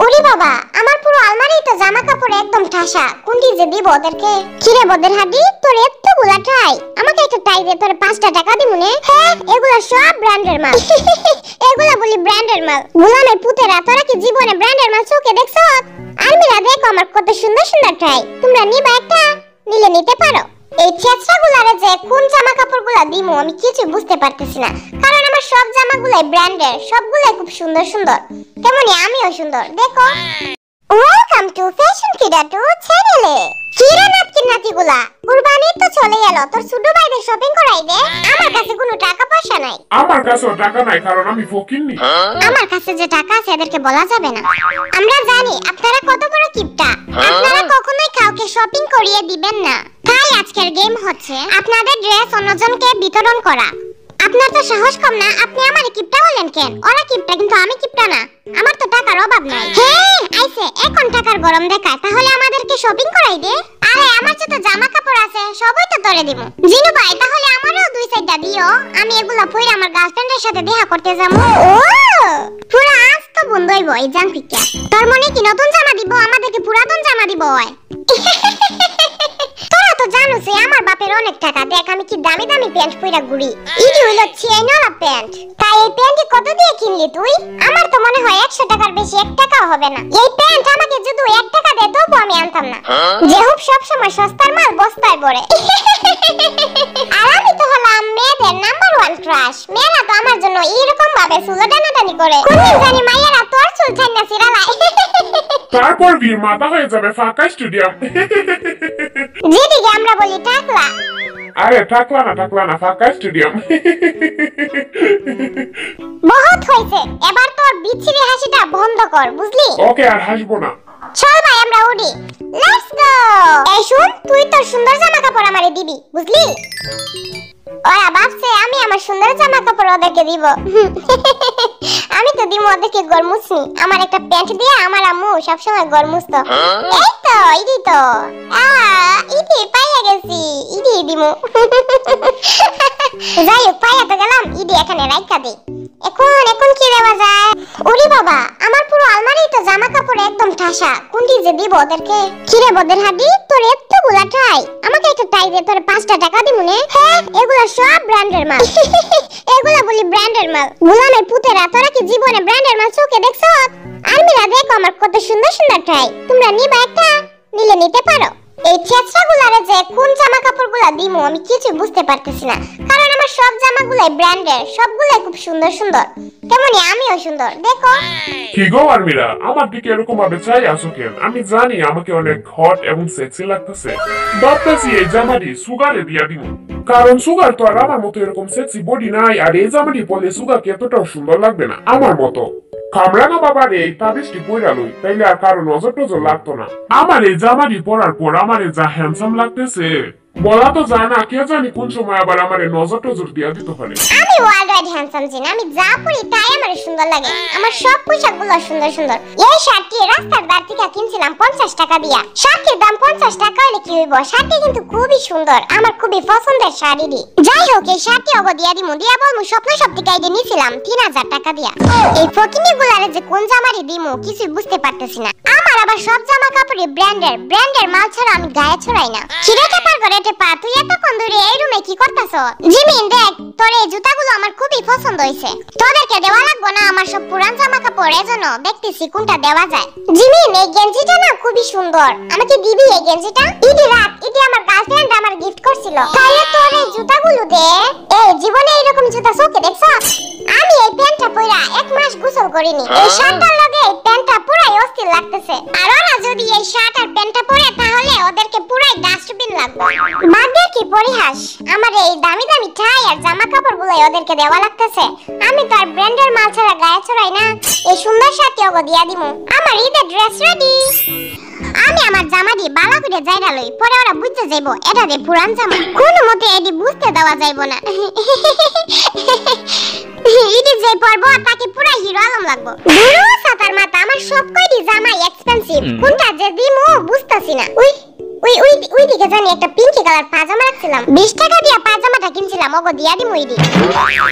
ওরে বাবা, আমার পুরো আলমারি তো জামা কাপড় একদম ঠাসা। কোনটি যে দিব ওদেরকে? কিরে বদের হাডি, তোর এতগুলা টাই, আমাকে একটা টাই দে, তোর 5টা টাকা দিমুনে। হ্যাঁ, এগুলা সব ব্র্যান্ডের মাল। এগুলা বলি ব্র্যান্ডের মাল। গোলামের পুতেরা, তোরা কি জীবনে ব্র্যান্ডের মাল চোখে দেখছ? আলমিরা দেখো আমার কত সুন্দর সুন্দর টাই। তোমরা নিবা একটা? নিলে নিতে পারো। এই চেষ্টাগুলারে যে কোন জামা কাপড়গুলা দিমু আমি কিছু বুঝতে পারতেছি না, কারণ আমার সব জামাগুলাই ব্র্যান্ডের, সবগুলাই খুব সুন্দর সুন্দর। তেমনি আমিও সুন্দর, দেখো। ওয়েলকাম টু ফ্যাশন কিডা টু চ্যানেলে। কিরে নাতকির নাতিগুলা, কুরবানি তো চলে গেল, তোর ছোট ভাইদের শপিং করাই দে। আমার কাছে কোনো টাকা পয়সা নাই। আমার কাছেও টাকা নাই, কারণ আমি ফকিন্নি। আমার কাছে যে টাকা আছে এদেরকে বলা যাবে না। আমরা জানি আপনারা কত বড় কিপটা। আপনারা কখনোই কাউকে শপিং করিয়ে দিবেন না। তাই আজকের গেম হচ্ছে আপনাদের ড্রেস অন্যজনকে বিতরণ করা। আপনার তো সাহস কম না, আপনি আমারে কিপটা বলেন কেন? ওরা কিপটা কিন্তু আমি কিপটা না। আমার তো টাকার অভাব নাই। হ্যাঁ আইছে, এখন টাকার গরম দেখায়, তাহলে আমাদেরকে শপিং করাই দে। আরে আমার যত জামা কাপড় আছে সবই তো তোরে দিব। জিনু ভাই, তাহলে আমারও 2 সাইডটা দিও, আমি এগুলা পরে আমার গার্লফ্রেন্ডের সাথে দেখা করতে যাবো। ও পুরো আজ তো বন্ধ হইব এই জাঙ্কিকা। তোর মনে কি নতুন জামা দিব? আমাদেরকে পুরাতন জামা দিব হয়। তোরা তো জানোস আমার বাপের অনেক টাকা, দেখ আমি কি দামি দামি প্যান্ট পইরা ঘুরি। ইডি হইলো চেইনওয়ালা প্যান্ট। তাই এই প্যান্টটি কত দিয়ে কিনলি তুই? আমার তো মনে হয় 100 টাকার বেশি 1 টাকাও হবে না। এই প্যান্ট আমাকে যদি 1 টাকা দেয় তবু আমি আনতাম না। যেহেতু সব সময় সস্তার মাল বস্তায় পড়ে। আর আমি তো হলাম মেয়েদের নাম্বার 1 ক্রাশ। মেয়েরা তো আমার জন্য এরকম ভাবে চুল টানাটানি করে। কোনদিন জানি মাইয়ারা তোর চুল টান্না সিরালায়। তারপর বীর মাথা হয়ে যাবে ফাঁকা স্টুডিয়াম। যেদিকে আমরা বলি টাকলা। আরে টাকলা না ফাঁকা স্টুডিয়াম। বহুত হইছে, এবার তোর বিচ্ছিরি হাসিটা বন্ধ কর, বুঝলি? ওকে, আর হাসবো না। চল ভাই আমরা উঠি, লেটস গো। এই শুন, তুই তোর সুন্দর জামা কাপড় আমারে দিবি, বুঝলি? ওরা ভাবছে আমি আমার সুন্দর জামা কাপড় ওদেরকে দিব। আমি তো দিব ওদেরকে গরমুসনি। আমার একটা প্যান্ট দিয়ে আমার আম্মু সবসময় গরমুসতো। এই তো ইডি তো ইডি পাইয়া গেছি, ইডি দিমু। যাই হোক, পাইয়া তো গেলাম, ইডি এখানে রাইখা দে। এখন কি দেওয়া যায়? ওরে বাবা, আমার পুরো আলমারি তো জামা কাপড় একদম ঠাসা। কোনটি যে দিব ওদেরকে? কিরে বদের হাডি, তোর এতগুলা টাই, আমাকে একটা টাই দে, তোর 5টা টাকা দিমুনে। হ্যাঁ, এগুলা সব ব্র্যান্ডের মাল। এগুলা বলি ব্র্যান্ডের মাল। গোলামের পুতেরা, তোরা কি জীবনে ব্র্যান্ডের মাল চোখে দেখছ? আলমিরা দেখো আমার কত সুন্দর সুন্দর টাই। তোমরা নিবা একটা? নিলে নিতে পারো। এই চেষ্টাগুলারে যে কোন জামা কাপড়গুলা দিমু আমি কিছু বুঝতে পারতেছি না, কারণ আমার সব জামাগুলাই ব্র্যান্ডের, সবগুলাই খুব সুন্দর সুন্দর। তেমনি আমিও সুন্দর, দেখো। কি গো আর্মিরা, আমার দিকে এরকম ভাবে চাই আসো কেন? আমি জানি আমাকে অনেক হট এবং সেক্সি লাগতেছে। ভাবতেছি এই জামাটি সুগারে দিয়া দিব, কারণ সুগার তো আর আমার মতো এরকম সেক্সি বডি নাই। আর এই জামাটি পরলে সুগারকে এতটাও সুন্দর লাগবে না আমার মতো। কামড়া না বাবা রে, তাবিজটি পইরা লই, তাইলে আর কারো নজর টজর লাগতো না। আমার এই জামাটি পরার পর আমার যা হ্যান্ডসাম লাগতেছে বলা তো যায় না। কে জানি কোন সময় আবার আমার নজর টজর দিয়া দিতে পারে। আমি ওয়ার্ল্ড হ্যান্ডসাম জিন, আমি যা পরি তাই আমার সুন্দর লাগে। আমার সব পোশাকগুলো সুন্দর সুন্দর। এই শার্টটি রাস্তার ধার থেকে কিনছিলাম 50 টাকা দিয়া। শার্টের দাম 50 টাকা হলে কি হইব? শার্টটি কিন্তু খুবই সুন্দর, আমার খুবই পছন্দের শাড়ি। যাই হোক, এই শার্টটি অব দিয়া দিমু, দিয়া বলমু স্বপ্ন শক্তি গাইডে নিছিলাম 3000 টাকা দিয়া। এই ফকিনিগুলারে যে কোন জামারি দিমু কিছু বুঝতে পারতেছি না। আমার আবার সব জামা কাপড়ই ব্র্যান্ডের মাল ছাড়া আমি গায়ে ছড়াই না। ছিড়ে পার করে পা, তুই এতক্ষণ ধরে এই রুমে কি করতেছ? জিমিন দেখ, তোর এই জুতাগুলো আমার খুবই পছন্দ হইছে। তোদেরকে দেওয়া লাগবে না, আমার সব পুরান জামা কাপড়, এজন্য দেখতেছি কোনটা দেওয়া যায়। জিমিন, এই গেঞ্জিটা না খুবই সুন্দর, আমাকে দিবি এই গেঞ্জিটা? ইডি রাত, ইডি আমার গার্লফ্রেন্ড আমার গিফট করছিল। তাইলে তোর এই জুতাগুলো দে। এই জীবনে এইরকম জুতা চোখে দেখছ? আমি এই প্যান্টটা পরা 1 মাস গোসল করিনি। এই শার্টটার লগে এই প্যান্টটা পুরাই অস্থির লাগতেছে। আর ওরা যদি এই শার্ট আর প্যান্টটা পরে তাহলে ওদেরকে পুরাই ডাস্টবিন লাগবে। বাদে কি পরিহাস, আমার এই দামি দামি টাই আর জামা কাপড়গুলো ওদেরকে দেওয়া লাগতেছে। আমি তো আর ব্র্যান্ডের মাল ছাড়া গায়ে ছড়াই না। এই সুন্দর শার্টটি ওগো দিয়া দিমু। আমার ঈদের ড্রেস রেডি। আমি আমার জামা দিয়ে বালা করে যাইরা লই, পরে ওরা বুঝতে যাইবো এটা যে পুরান জামা। কোনো মতে এডি বুঝতে দেওয়া যাইবো না। ইডি যে পরবো তাকে পুরা হিরো আলম লাগবো। দুরু সাতার মাথা, আমার সব কয়টি জামাই এক্সপেন্সিভ, কোনটা যে দিমু বুঝতাছি না। ওই দিকে জানি একটা পিঙ্কি কালার পাজামা রাখছিলাম, 20 টাকা দিয়া পাজামাটা কিনছিলাম, ওগো দিয়া দিমু। ইডি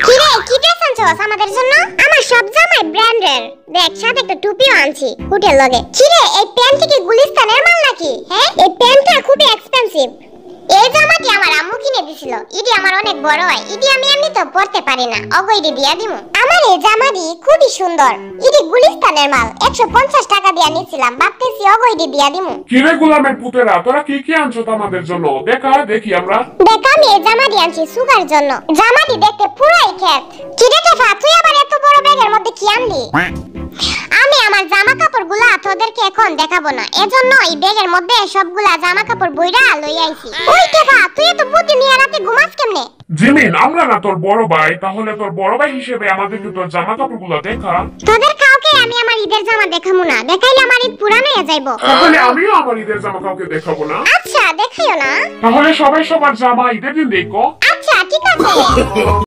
কি রে, কি ড্রেস আনছ আনছস আমাদের জন্য? আমার সব জামাই ব্র্যান্ডের। দেখ সাথে একটা টুপিও আনছি হুটের লগে। কিরে এই প্যান্টটি কি গুলিস্তানের মাল নাকি? হ্যাঁ এই প্যান্টটা খুবই এক্সপেন্সিভ। এই জামাটি আমার আম্মু কিনে দিছিল। ইডি আমার অনেক বড় হয়। ইডি আমি এমনি তো পরতে পারি না। অগইডি দিয়া দিমু। আমার এই জামাটি খুবই সুন্দর। ইডি গুলিস্তানের মাল। 150 টাকা দিয়া নিছিলাম। ভাবতেছি অগইডি দিয়া দিমু। কিরে গোলামের পুতেরা তোরা কি কি আনছো আমাদের জন্য? দেখা দেখি আমরা। দেখ আমি এই জামাটি আনছি সুগার জন্য। জামাটি দেখতে পুরাই খেত। কিরে টেফা তুই আবার এত বড় ব্যাগের মধ্যে কি আনলি? আমি আমার জামা কাপড়গুলা তোদেরকে এখন দেখাবো না। এজন্য এই ব্যাগের মধ্যে সবগুলা জামা কাপড় বইরা লই আইছি। ওই টেফা তুই এত বুদ্ধি নিয়ে রাতে ঘুমাস কেমনে? জিমিন আমরা না তোর বড় ভাই, তাহলে তোর বড় ভাই হিসেবে আমাদেরকে তোর জামা কাপড়গুলো দেখা। তোদের কাউকে আমি আমার ঈদের জামা দেখাবো না। দেখাইলে আমার ঈদ পুরানো হয়ে যাইবো। তাহলে আমিও আমার ঈদের জামা কাউকে দেখাবো না। আচ্ছা দেখাইও না। তাহলে সবাই সবার জামা ঈদের দিন দেখো। আচ্ছা ঠিক আছে।